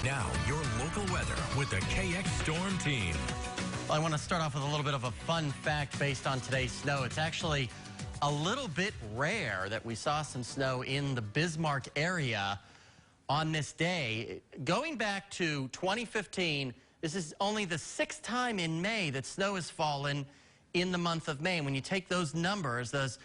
Now, your local weather with the KX Storm Team. Well, I want to start off with a little bit of a fun fact based on today's snow. It's actually a little bit rare that we saw some snow in the Bismarck area on this day. Going back to 2015, this is only the 6th time in May that snow has fallen in the month of May. And when you take those numbers, those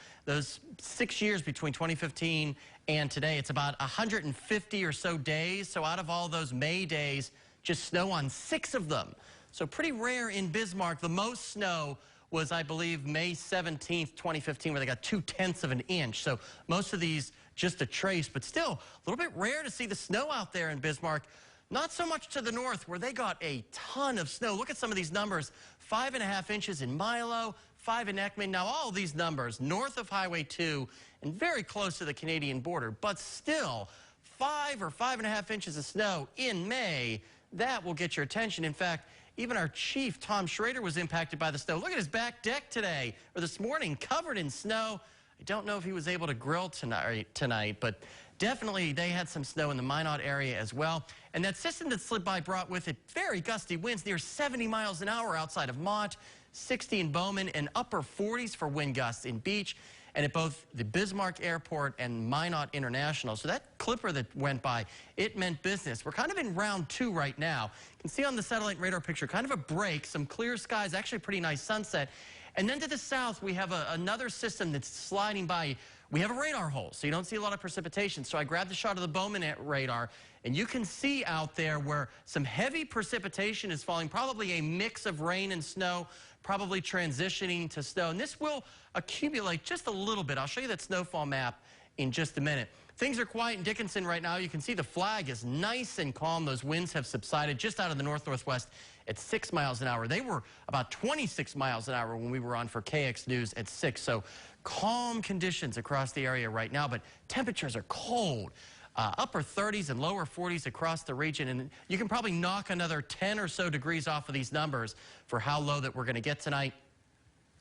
6 years between 2015 and today, it's about 150 or so days. So out of all those May days, just snow on 6 of them. So pretty rare in Bismarck. The most snow was, I believe, May 17th, 2015, where they got 0.2 of an inch. So most of these just a trace, but still a little bit rare to see the snow out there in Bismarck. Not so much to the north, where they got a ton of snow. Look at some of these numbers. 5.5 inches in Milo, 5 in Ekman. Now, all of these numbers north of Highway 2 and very close to the Canadian border, but still 5 or 5.5 inches of snow in May, that will get your attention. In fact, even our chief, Tom Schrader, was impacted by the snow. Look at his back deck today, or this morning, covered in snow. I don't know if he was able to grill tonight, but definitely they had some snow in the Minot area as well. And that system that slid by brought with it very gusty winds, near 70 miles an hour outside of Mott, 60 in Bowman, and upper 40s for wind gusts in Beach, and at both the Bismarck Airport and Minot International. So that clipper that went by, it meant business. We're kind of in round 2 right now. You can see on the satellite radar picture kind of a break, some clear skies, actually a pretty nice sunset. And then to the south, we have another system that's sliding by. We have a radar hole, so you don't see a lot of precipitation. So I grabbed a shot of the Bowman radar, and you can see out there where some heavy precipitation is falling, probably a mix of rain and snow, probably transitioning to snow. And this will accumulate just a little bit. I'll show you that snowfall map in just a minute. Things are quiet in Dickinson right now. You can see the flag is nice and calm. Those winds have subsided just out of the north-northwest at 6 miles an hour. They were about 26 miles an hour when we were on for KX News at 6. So calm conditions across the area right now, but temperatures are cold. Upper 30s and lower 40s across the region, and you can probably knock another 10 or so degrees off of these numbers for how low that we're going to get tonight.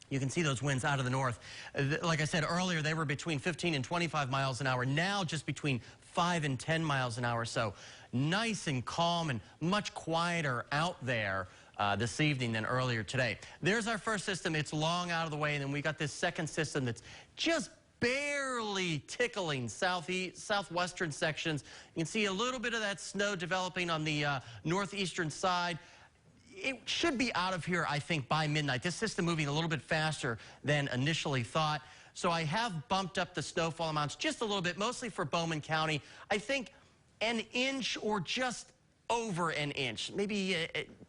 You can see those winds out of the north. Like I said earlier, they were between 15 and 25 miles an hour. Now just between 5 and 10 miles an hour. So nice and calm and much quieter out there this evening than earlier today. There's our first system. It's long out of the way. And then we got this second system that's just barely tickling southwestern sections. You can see a little bit of that snow developing on the northeastern side. It should be out of here, I think, by midnight. This system moving a little bit faster than initially thought. So I have bumped up the snowfall amounts just a little bit, mostly for Bowman County. I think an inch or just over an inch, maybe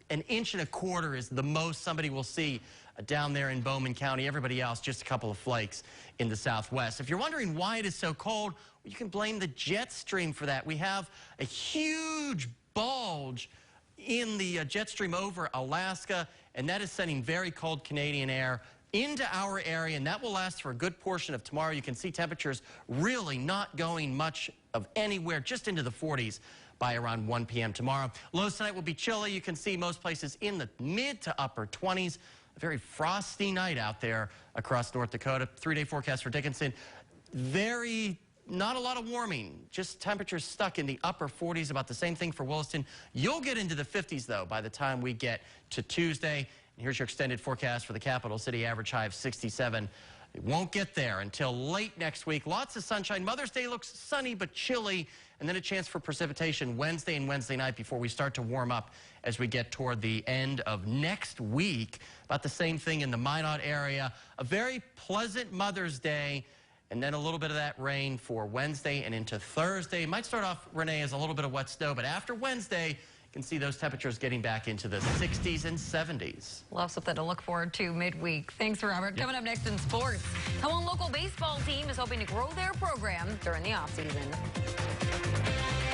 an inch and a quarter is the most somebody will see down there in Bowman County. Everybody else, just a couple of flakes in the southwest. If you're wondering why it is so cold, you can blame the jet stream for that. We have a huge bulge in the jet stream over Alaska, and that is sending very cold Canadian air into our area, and that will last for a good portion of tomorrow. You can see temperatures really not going much of anywhere, just into the 40s by around 1 p.m. tomorrow. Lows tonight will be chilly. You can see most places in the mid to upper 20s. A very frosty night out there across North Dakota. 3-day forecast for Dickinson. Not a lot of warming, just temperatures stuck in the upper 40s, about the same thing for Williston. You'll get into the 50s, though, by the time we get to Tuesday. And here's your extended forecast for the capital city, average high of 67. It won't get there until late next week. Lots of sunshine. Mother's Day looks sunny but chilly, and then a chance for precipitation Wednesday and Wednesday night before we start to warm up as we get toward the end of next week. About the same thing in the Minot area. A very pleasant Mother's Day. And then a little bit of that rain for Wednesday and into Thursday. Might start off, Renee, as a little bit of wet snow, but after Wednesday, you can see those temperatures getting back into the 60s and 70s. We'll have something to look forward to midweek. Thanks, Robert. Yep. Coming up next in sports, how one local baseball team is hoping to grow their program during the offseason.